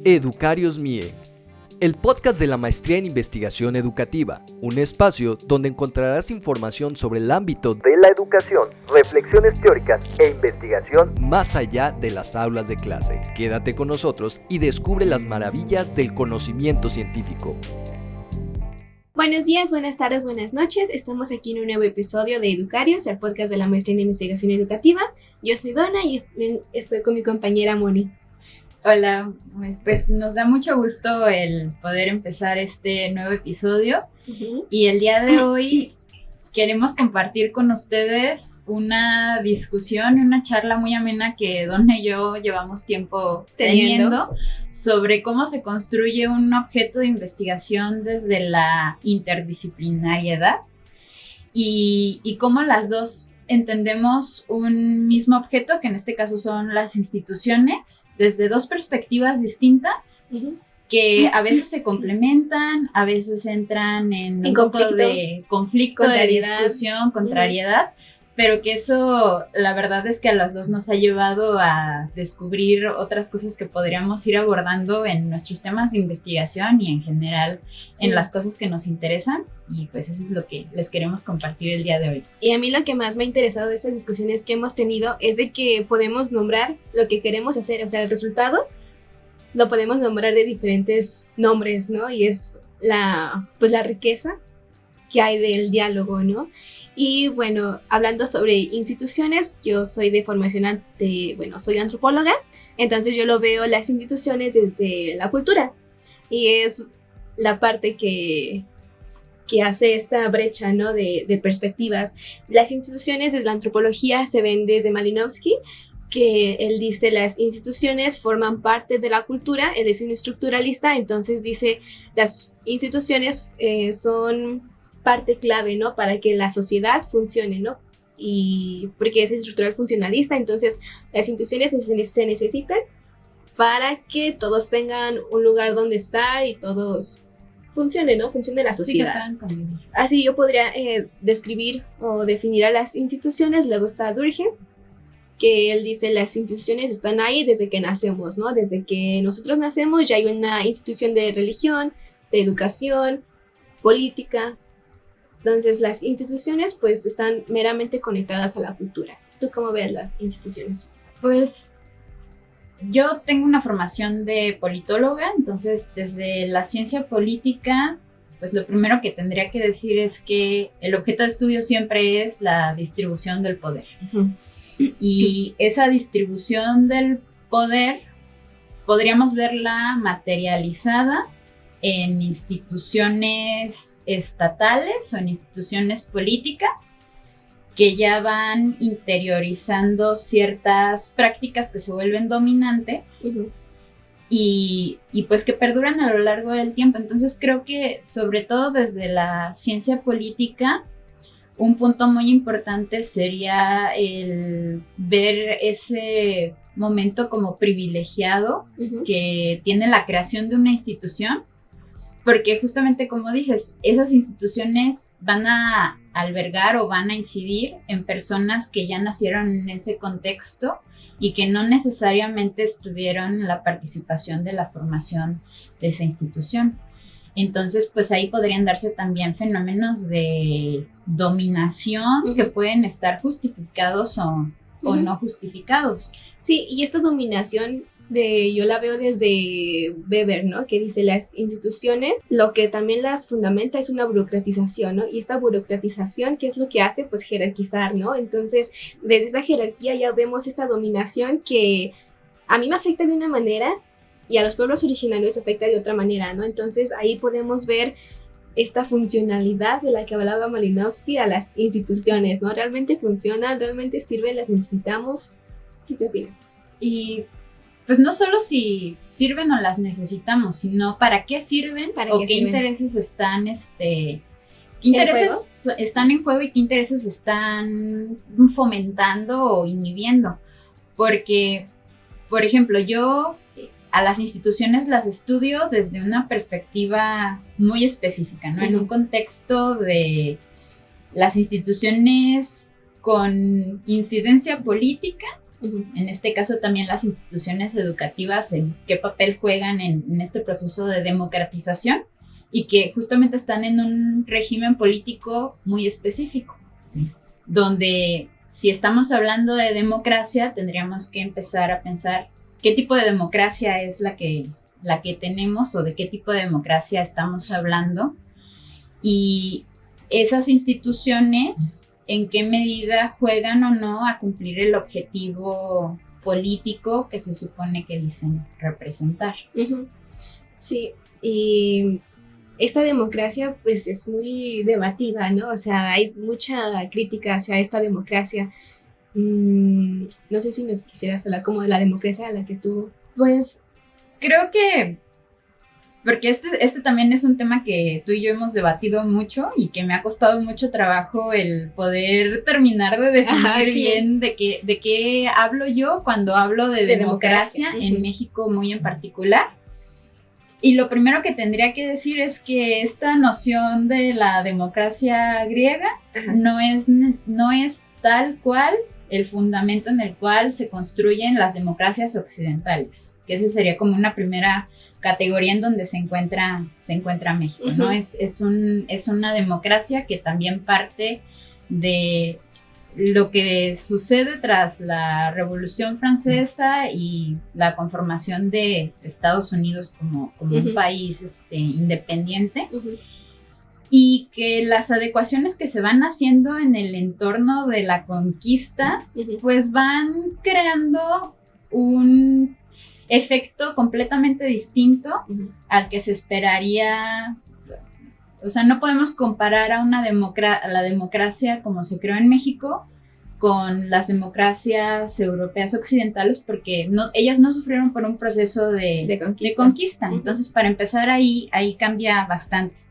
Educarios MIE, el podcast de la Maestría en Investigación Educativa, un espacio donde encontrarás información sobre el ámbito de la educación, reflexiones teóricas e investigación más allá de las aulas de clase. Quédate con nosotros y descubre las maravillas del conocimiento científico. Buenos días, buenas tardes, buenas noches. Estamos aquí en un nuevo episodio de Educarios, el podcast de la Maestría en Investigación Educativa. Yo soy Donna y estoy con mi compañera Moni. Hola, pues nos da mucho gusto el poder empezar este nuevo episodio. Y el día de hoy queremos compartir con ustedes una discusión y una charla muy amena que Donna y yo llevamos tiempo teniendo sobre cómo se construye un objeto de investigación desde la interdisciplinariedad y cómo las dos entendemos un mismo objeto, que en este caso son las instituciones, desde dos perspectivas distintas, que a veces se complementan, a veces entran en un poco de conflicto, de discusión, contrariedad, pero que eso, la verdad es que a las dos nos ha llevado a descubrir otras cosas que podríamos ir abordando en nuestros temas de investigación y en general en las cosas que nos interesan, y pues eso es lo que les queremos compartir el día de hoy. Y a mí lo que más me ha interesado de estas discusiones que hemos tenido es de que podemos nombrar lo que queremos hacer, o sea, el resultado lo podemos nombrar de diferentes nombres, ¿no? Y es la riqueza que hay del diálogo, ¿no? Y bueno, hablando sobre instituciones, yo soy de formación soy antropóloga, entonces yo lo veo las instituciones desde la cultura, y es la parte que hace esta brecha, ¿no? de perspectivas. Las instituciones desde la antropología se ven desde Malinowski, que él dice las instituciones forman parte de la cultura. Él es un estructuralista, entonces dice las instituciones son parte clave, ¿no? Para que la sociedad funcione, ¿no? Y porque es estructural funcionalista, entonces las instituciones se necesitan para que todos tengan un lugar donde estar y todos funcionen, ¿no? Funcione la sociedad. Sí, así yo podría describir o definir a las instituciones. Luego está Durkheim, que él dice las instituciones están ahí desde que nacemos, ¿no? Desde que nosotros nacemos ya hay una institución de religión, de educación, política. Entonces las instituciones pues están meramente conectadas a la cultura. ¿Tú cómo ves las instituciones? Pues yo tengo una formación de politóloga, entonces desde la ciencia política, pues lo primero que tendría que decir es que el objeto de estudio siempre es la distribución del poder. Y esa distribución del poder podríamos verla materializada en instituciones estatales o en instituciones políticas que ya van interiorizando ciertas prácticas que se vuelven dominantes y pues que perduran a lo largo del tiempo. Entonces creo que sobre todo desde la ciencia política un punto muy importante sería el ver ese momento como privilegiado que tiene la creación de una institución, porque justamente como dices, esas instituciones van a albergar o van a incidir en personas que ya nacieron en ese contexto y que no necesariamente estuvieron en la participación de la formación de esa institución. Entonces, pues ahí podrían darse también fenómenos de dominación que pueden estar justificados o no justificados. Sí, y esta dominación yo la veo desde Weber, ¿no? Que dice las instituciones, lo que también las fundamenta es una burocratización, ¿no? Y esta burocratización, ¿qué es lo que hace? Pues jerarquizar, ¿no? Entonces, desde esa jerarquía ya vemos esta dominación que a mí me afecta de una manera y a los pueblos originarios afecta de otra manera, ¿no? Entonces, ahí podemos ver esta funcionalidad de la que hablaba Malinowski a las instituciones, ¿no? ¿Realmente funcionan? ¿Realmente sirven? ¿Las necesitamos? ¿Qué opinas? Y pues no solo si sirven o las necesitamos, sino para qué sirven o qué intereses están, qué intereses están en juego y qué intereses están fomentando o inhibiendo. Porque, por ejemplo, yo a las instituciones las estudio desde una perspectiva muy específica, ¿no? En un contexto de las instituciones con incidencia política En este caso también las instituciones educativas, en qué papel juegan en este proceso de democratización y que justamente están en un régimen político muy específico, donde si estamos hablando de democracia tendríamos que empezar a pensar qué tipo de democracia es la que tenemos o de qué tipo de democracia estamos hablando y esas instituciones en qué medida juegan o no a cumplir el objetivo político que se supone que dicen representar. Sí, y esta democracia pues es muy debatida, ¿no? O sea, hay mucha crítica hacia esta democracia. No sé si nos quisieras hablar como de la democracia a la que tú... Pues creo que, porque este también es un tema que tú y yo hemos debatido mucho y que me ha costado mucho trabajo el poder terminar de definir bien de qué hablo yo cuando hablo de democracia en México muy en particular. Y lo primero que tendría que decir es que esta noción de la democracia griega no es tal cual el fundamento en el cual se construyen las democracias occidentales, que ese sería como una primera categoría en donde se encuentra México, ¿no? Es una democracia que también parte de lo que sucede tras la Revolución Francesa y la conformación de Estados Unidos como un país independiente. Y que las adecuaciones que se van haciendo en el entorno de la conquista, pues van creando un efecto completamente distinto al que se esperaría. O sea, no podemos comparar a la democracia como se creó en México con las democracias europeas occidentales porque ellas no sufrieron por un proceso de conquista. Entonces, para empezar ahí cambia bastante.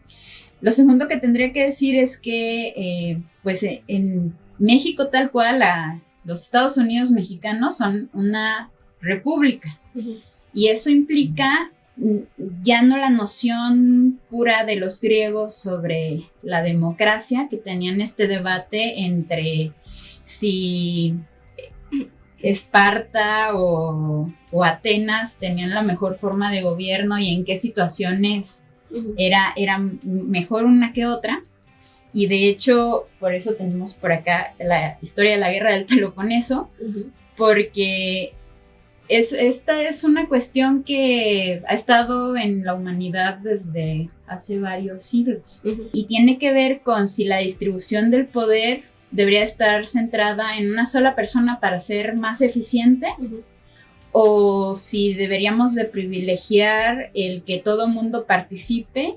Lo segundo que tendría que decir es que pues en México tal cual los Estados Unidos mexicanos son una república y eso implica ya no la noción pura de los griegos sobre la democracia, que tenían este debate entre si Esparta o Atenas tenían la mejor forma de gobierno y en qué situaciones era mejor una que otra. Y de hecho, por eso tenemos por acá la historia de la guerra del Peloponeso, porque esta es una cuestión que ha estado en la humanidad desde hace varios siglos y tiene que ver con si la distribución del poder debería estar centrada en una sola persona para ser más eficiente o si deberíamos de privilegiar el que todo mundo participe,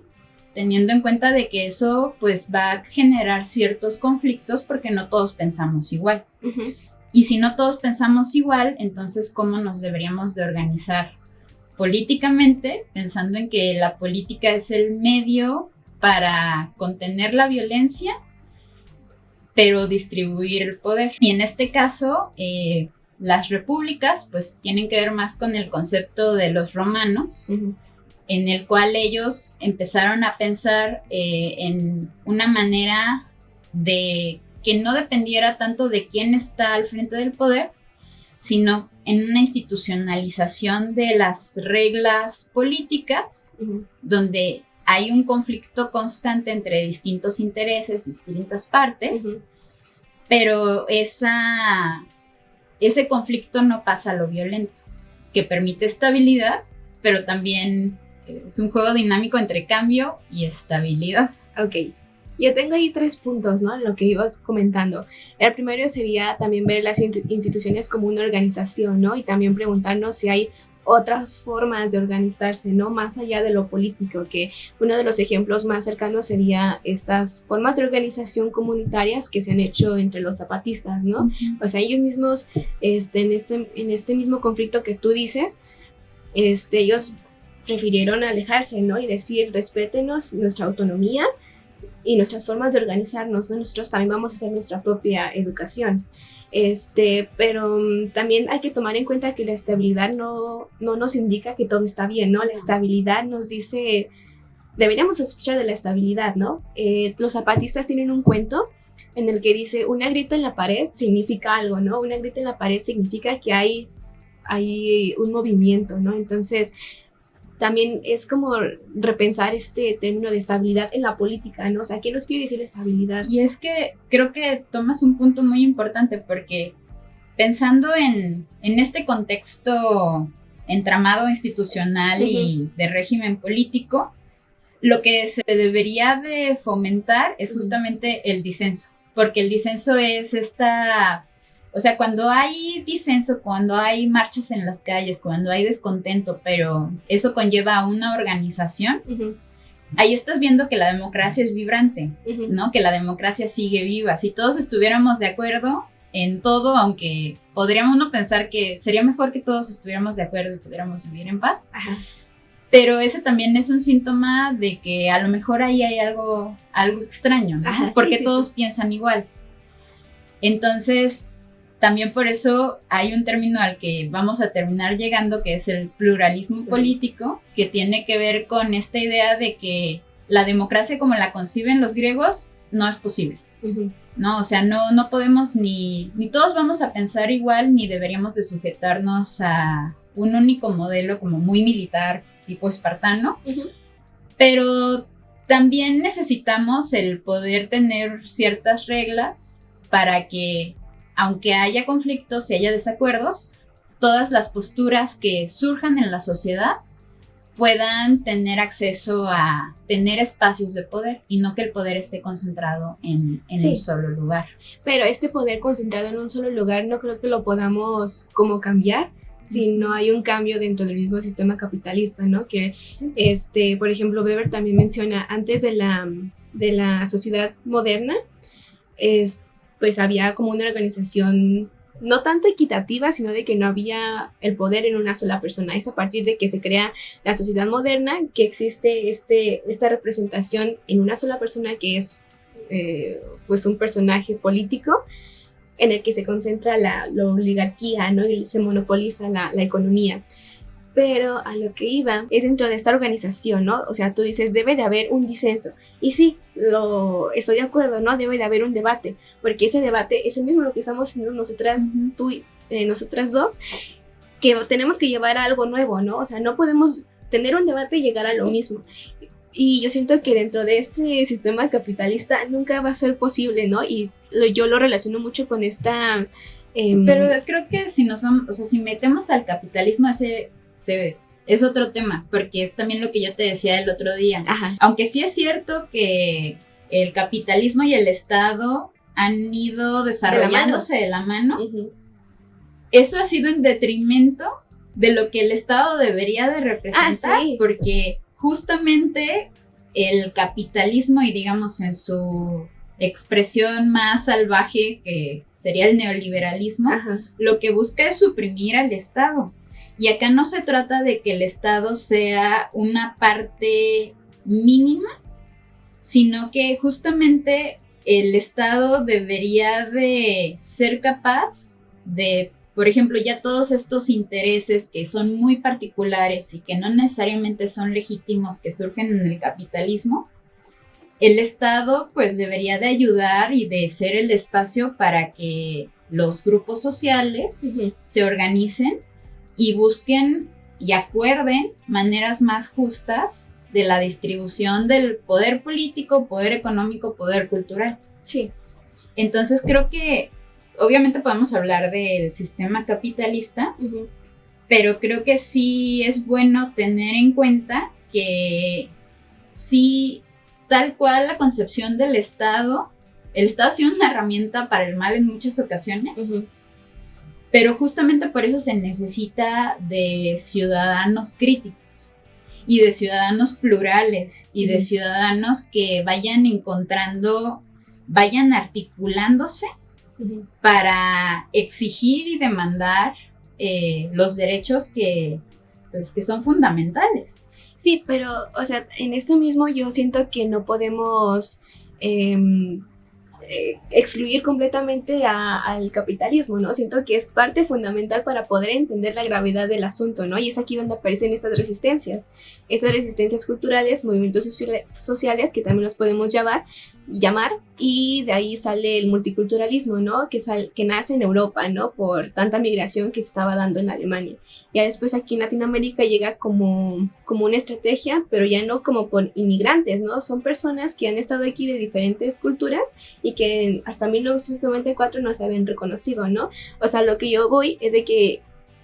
teniendo en cuenta de que eso pues va a generar ciertos conflictos porque no todos pensamos igual. Y si no todos pensamos igual, entonces ¿cómo nos deberíamos de organizar políticamente? Pensando en que la política es el medio para contener la violencia, pero distribuir el poder. Y en este caso, las repúblicas pues tienen que ver más con el concepto de los romanos, en el cual ellos empezaron a pensar en una manera de que no dependiera tanto de quién está al frente del poder, sino en una institucionalización de las reglas políticas, donde hay un conflicto constante entre distintos intereses, distintas partes, pero ese conflicto no pasa a lo violento, que permite estabilidad, pero también es un juego dinámico entre cambio y estabilidad. Ok. Yo tengo ahí 3 puntos, ¿no? En lo que ibas comentando. El primero sería también ver las instituciones como una organización, ¿no? Y también preguntarnos si hay otras formas de organizarse, ¿no? Más allá de lo político, que uno de los ejemplos más cercanos sería estas formas de organización comunitarias que se han hecho entre los zapatistas, ¿no? O sea, ellos mismos, en este mismo conflicto que tú dices, ellos prefirieron alejarse, ¿no? Y decir, respétenos nuestra autonomía y nuestras formas de organizarnos, ¿no? Nosotros también vamos a hacer nuestra propia educación. Pero también hay que tomar en cuenta que la estabilidad no nos indica que todo está bien, ¿no? La estabilidad nos dice, deberíamos sospechar de la estabilidad, ¿no? Los zapatistas tienen un cuento en el que dice, una grita en la pared significa algo, ¿no? Una grita en la pared significa que hay un movimiento, ¿no? Entonces, también es como repensar este término de estabilidad en la política, ¿no? O sea, ¿qué nos quiere decir estabilidad? Y es que creo que tomas un punto muy importante, porque pensando en este contexto entramado institucional y de régimen político, lo que se debería de fomentar es justamente el disenso, porque el disenso es o sea, cuando hay disenso, cuando hay marchas en las calles, cuando hay descontento, pero eso conlleva a una organización, ahí estás viendo que la democracia es vibrante, ¿no? Que la democracia sigue viva. Si todos estuviéramos de acuerdo en todo, aunque podríamos uno pensar que sería mejor que todos estuviéramos de acuerdo y pudiéramos vivir en paz, Ajá. pero ese también es un síntoma de que a lo mejor ahí hay algo extraño, ¿no? Ajá, porque sí, todos piensan igual. Entonces, también por eso hay un término al que vamos a terminar llegando, que es el pluralismo político, que tiene que ver con esta idea de que la democracia como la conciben los griegos no es posible, ¿no? O sea, no podemos ni todos vamos a pensar igual, ni deberíamos de sujetarnos a un único modelo como muy militar, tipo espartano, pero también necesitamos el poder tener ciertas reglas para que, aunque haya conflictos y haya desacuerdos, todas las posturas que surjan en la sociedad puedan tener acceso a tener espacios de poder y no que el poder esté concentrado en un solo lugar. Pero este poder concentrado en un solo lugar no creo que lo podamos como cambiar si no hay un cambio dentro del mismo sistema capitalista, ¿no? Que, por ejemplo, Weber también menciona, antes de la sociedad moderna, pues había como una organización no tanto equitativa, sino de que no había el poder en una sola persona. Es a partir de que se crea la sociedad moderna que existe esta representación en una sola persona, que es pues un personaje político en el que se concentra la oligarquía, ¿no? Y se monopoliza la economía. Pero a lo que iba es dentro de esta organización, ¿no? O sea, tú dices, debe de haber un disenso. Y sí, estoy de acuerdo, ¿no? Debe de haber un debate, porque ese debate es el mismo lo que estamos haciendo nosotras, tú y nosotras dos, que tenemos que llevar a algo nuevo, ¿no? O sea, no podemos tener un debate y llegar a lo mismo. Y yo siento que dentro de este sistema capitalista nunca va a ser posible, ¿no? Y yo lo relaciono mucho con esta... Pero creo que si nos vamos, o sea, si metemos al capitalismo, es otro tema, porque es también lo que yo te decía el otro día. Ajá. Aunque sí es cierto que el capitalismo y el Estado han ido desarrollándose de la mano, eso ha sido en detrimento de lo que el Estado debería de representar, porque justamente el capitalismo, y digamos en su expresión más salvaje, que sería el neoliberalismo, lo que busca es suprimir al Estado. Y acá no se trata de que el Estado sea una parte mínima, sino que justamente el Estado debería de ser capaz de, por ejemplo, ya todos estos intereses que son muy particulares y que no necesariamente son legítimos, que surgen en el capitalismo, el Estado pues debería de ayudar y de ser el espacio para que los grupos sociales se organicen y busquen y acuerden maneras más justas de la distribución del poder político, poder económico, poder cultural. Sí. Entonces creo que obviamente podemos hablar del sistema capitalista, pero creo que sí es bueno tener en cuenta que sí, tal cual la concepción del Estado, el Estado ha sido una herramienta para el mal en muchas ocasiones, pero justamente por eso se necesita de ciudadanos críticos y de ciudadanos plurales y de ciudadanos que vayan articulándose para exigir y demandar los derechos que son fundamentales. Sí, pero, o sea, en esto mismo yo siento que no podemos excluir completamente al capitalismo, ¿no? Siento que es parte fundamental para poder entender la gravedad del asunto, ¿no? Y es aquí donde aparecen estas resistencias culturales, movimientos sociales que también los podemos llamar, y de ahí sale el multiculturalismo, ¿no? Que nace en Europa, ¿no? Por tanta migración que se estaba dando en Alemania. Ya después aquí en Latinoamérica llega como una estrategia, pero ya no como por inmigrantes, ¿no? Son personas que han estado aquí de diferentes culturas y que hasta 1994 no se habían reconocido, ¿no? O sea, lo que yo voy es de que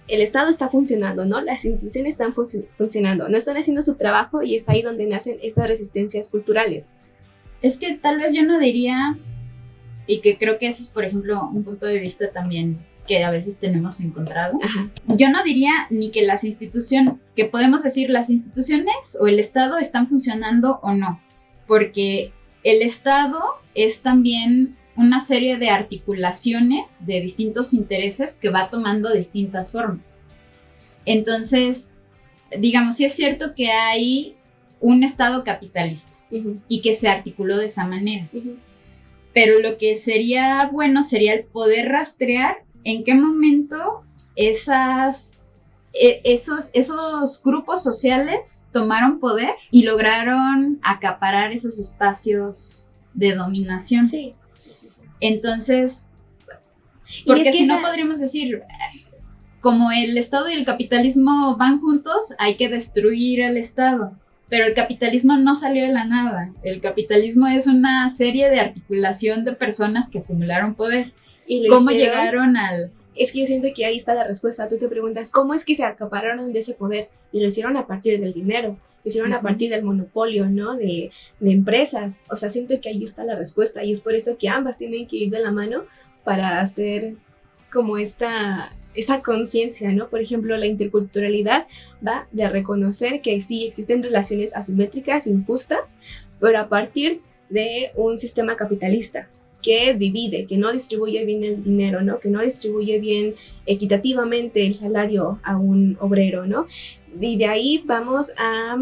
el Estado está funcionando, ¿no? Las instituciones están funcionando, no están haciendo su trabajo, y es ahí donde nacen estas resistencias culturales. Es que tal vez yo no diría, y que creo que ese es, por ejemplo, un punto de vista también que a veces tenemos encontrado. Ajá. Yo no diría ni que las instituciones, que podemos decir las instituciones o el Estado están funcionando o no, porque el Estado es también una serie de articulaciones de distintos intereses que va tomando distintas formas. Entonces, digamos, sí es cierto que hay un Estado capitalista, uh-huh, y que se articuló de esa manera. Uh-huh. Pero lo que sería bueno sería el poder rastrear en qué momento esos grupos sociales tomaron poder y lograron acaparar esos espacios de dominación. Sí. Entonces, porque si no podríamos decir, como el Estado y el capitalismo van juntos, hay que destruir el Estado. Pero el capitalismo no salió de la nada. El capitalismo es una serie de articulación de personas que acumularon poder. ¿Y cómo llegaron al...? Es que yo siento que ahí está la respuesta. Tú te preguntas, ¿cómo es que se acapararon de ese poder? Y lo hicieron a partir del dinero. Lo hicieron a partir del monopolio, ¿no? De empresas. O sea, siento que ahí está la respuesta. Y es por eso que ambas tienen que ir de la mano para hacer como esa conciencia, ¿no? Por ejemplo, la interculturalidad va de reconocer que sí existen relaciones asimétricas, injustas, pero a partir de un sistema capitalista que divide, que no distribuye bien el dinero, ¿no? Que no distribuye bien equitativamente el salario a un obrero, ¿no? Y de ahí vamos a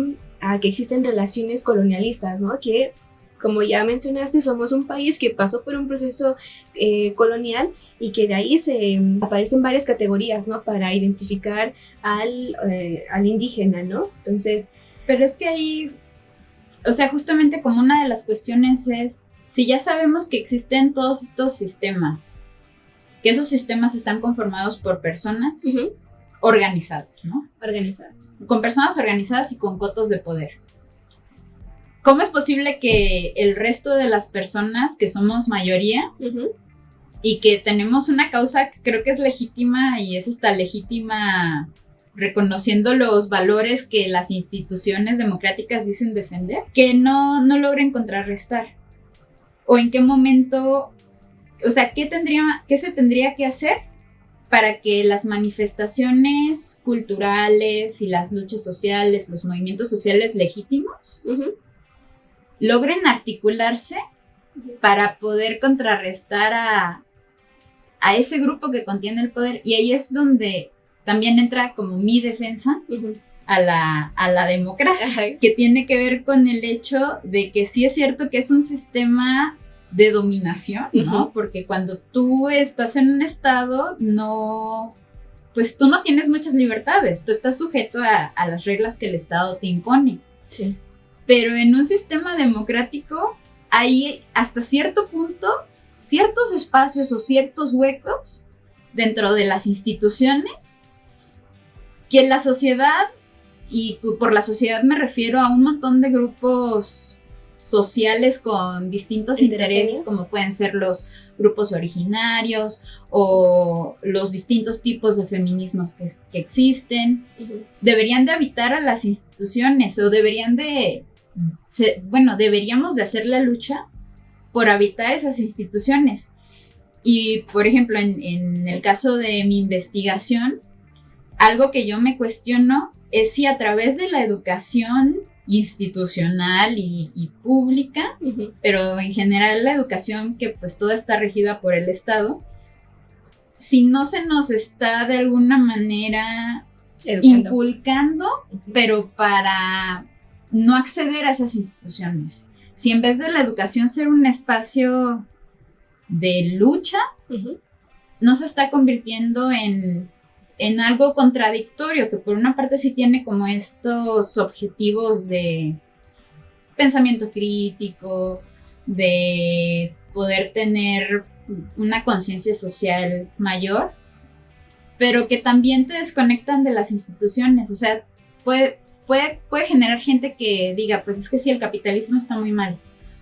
que existen relaciones colonialistas, ¿no? Que, como ya mencionaste, somos un país que pasó por un proceso colonial, y que de ahí se aparecen varias categorías, ¿no? Para identificar al indígena, ¿no? Entonces, pero es que ahí, o sea, justamente como una de las cuestiones es, si ya sabemos que existen todos estos sistemas, que esos sistemas están conformados por personas, uh-huh, organizadas, ¿no? Organizadas. Con personas organizadas y con cotos de poder. ¿Cómo es posible que el resto de las personas, que somos mayoría, uh-huh, y que tenemos una causa que creo que es legítima, y es esta legítima reconociendo los valores que las instituciones democráticas dicen defender, que no logren contrarrestar? ¿O en qué momento, o sea, qué se tendría que hacer para que las manifestaciones culturales y las luchas sociales, los movimientos sociales legítimos, uh-huh, logren articularse para poder contrarrestar a ese grupo que contiene el poder? Y ahí es donde también entra como mi defensa, uh-huh, a la democracia, uh-huh, que tiene que ver con el hecho de que sí es cierto que es un sistema de dominación, ¿no? Uh-huh. Porque cuando tú estás en un estado, pues tú no tienes muchas libertades, tú estás sujeto a las reglas que el estado te impone. Sí. Pero en un sistema democrático hay hasta cierto punto ciertos espacios o ciertos huecos dentro de las instituciones que la sociedad, y por la sociedad me refiero a un montón de grupos sociales con distintos intereses, como pueden ser los grupos originarios o los distintos tipos de feminismos que existen, uh-huh, deberían de habitar a las instituciones, o deberíamos de hacer la lucha por habitar esas instituciones. Y, por ejemplo, en el caso de mi investigación, algo que yo me cuestiono es si a través de la educación institucional y pública, uh-huh, pero en general la educación, que pues toda está regida por el Estado, si no se nos está de alguna manera inculcando, uh-huh, pero para no acceder a esas instituciones. Si en vez de la educación ser un espacio de lucha, uh-huh, no se está convirtiendo en algo contradictorio, que por una parte sí tiene como estos objetivos de pensamiento crítico, de poder tener una conciencia social mayor, pero que también te desconectan de las instituciones. O sea, puede generar gente que diga, pues es que sí, el capitalismo está muy mal,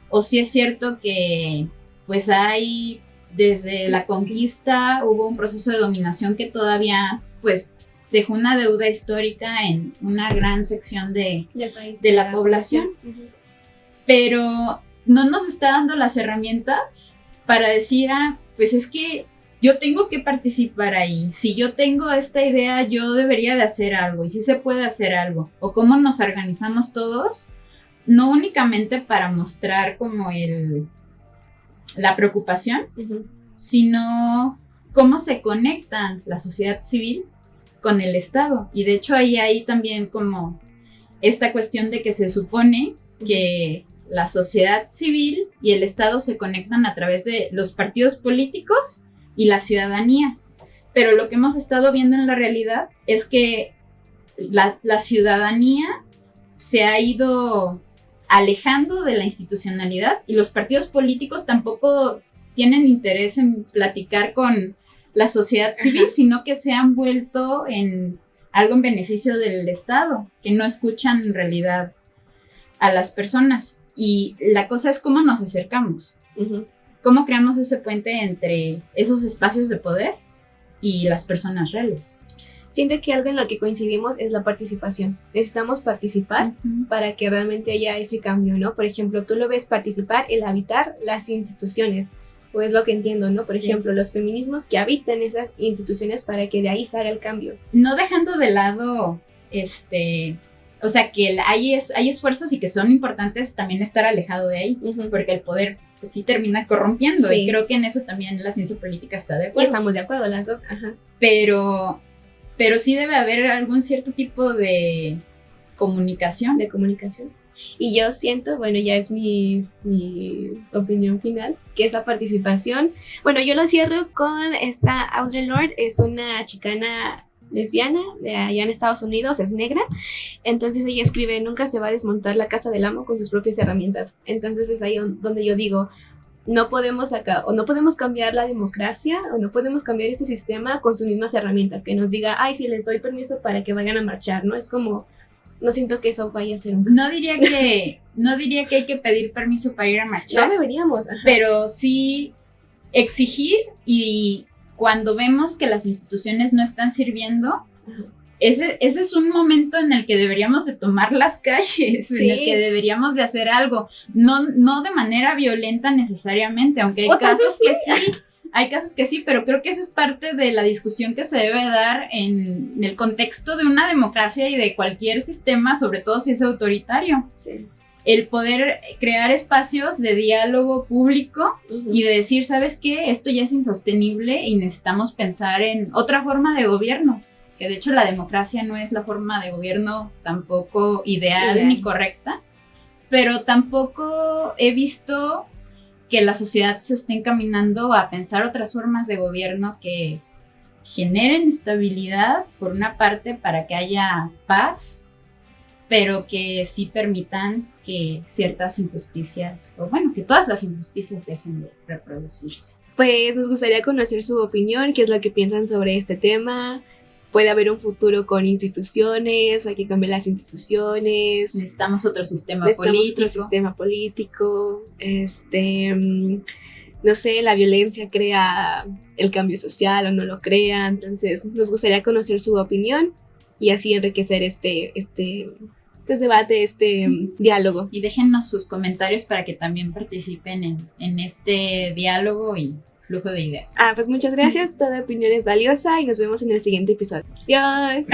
o sí es cierto que pues hay, desde la conquista hubo un proceso de dominación que todavía pues dejó una deuda histórica en una gran sección de la población, pero no nos está dando las herramientas para decir, pues es que yo tengo que participar ahí. Si yo tengo esta idea, yo debería de hacer algo, y si se puede hacer algo. O cómo nos organizamos todos, no únicamente para mostrar como la preocupación, sino cómo se conecta la sociedad civil con el Estado. Y de hecho ahí hay también como esta cuestión de que se supone que la sociedad civil y el Estado se conectan a través de los partidos políticos y la ciudadanía. Pero lo que hemos estado viendo en la realidad es que la ciudadanía se ha ido alejando de la institucionalidad, y los partidos políticos tampoco tienen interés en platicar con la sociedad civil, sino que se han vuelto en algo en beneficio del Estado, que no escuchan en realidad a las personas. Y la cosa es cómo nos acercamos. ¿Cómo creamos ese puente entre esos espacios de poder y las personas reales? Siento que algo en lo que coincidimos es la participación. Necesitamos participar para que realmente haya ese cambio, ¿no? Por ejemplo, tú lo ves participar, el habitar las instituciones, o es lo que entiendo, ¿no? Por ejemplo, los feminismos que habitan esas instituciones para que de ahí salga el cambio. No dejando de lado, o sea, que hay esfuerzos y que son importantes también estar alejado de ahí, porque el poder pues sí termina corrompiendo, y creo que en eso también la ciencia política está de acuerdo. Y estamos de acuerdo las dos, Pero sí debe haber algún cierto tipo de comunicación. Y yo siento, bueno, ya es mi opinión final, que esa participación, bueno, yo lo cierro con esta Audre Lorde, es una chicana lesbiana de allá en Estados Unidos, es negra. Entonces ella escribe: nunca se va a desmontar la casa del amo con sus propias herramientas. Entonces es ahí donde yo digo, no podemos cambiar la democracia, o no podemos cambiar este sistema con sus mismas herramientas, que nos diga, ay, sí, les doy permiso para que vayan a marchar, ¿no? Es como, no siento que eso vaya a ser un... No diría que hay que pedir permiso para ir a marchar. No deberíamos. Pero sí exigir, y cuando vemos que las instituciones no están sirviendo, ese es un momento en el que deberíamos de tomar las calles, en el que deberíamos de hacer algo, no de manera violenta necesariamente, aunque hay casos que sí, pero creo que esa es parte de la discusión que se debe dar en el contexto de una democracia y de cualquier sistema, sobre todo si es autoritario. Sí. El poder crear espacios de diálogo público y de decir, ¿sabes qué? Esto ya es insostenible y necesitamos pensar en otra forma de gobierno. Que de hecho la democracia no es la forma de gobierno tampoco ideal ni correcta, pero tampoco he visto que la sociedad se esté encaminando a pensar otras formas de gobierno que generen estabilidad, por una parte, para que haya paz, pero que sí permitan que ciertas injusticias, o bueno, que todas las injusticias dejen de reproducirse. Pues nos gustaría conocer su opinión, qué es lo que piensan sobre este tema. Puede haber un futuro con instituciones, hay que cambiar las instituciones. Necesitamos otro sistema político. No sé, la violencia crea el cambio social o no lo crea. Entonces nos gustaría conocer su opinión y así enriquecer este debate, diálogo. Y déjennos sus comentarios para que también participen en este diálogo y flujo de ideas. Pues muchas gracias, toda opinión es valiosa y nos vemos en el siguiente episodio. Adiós.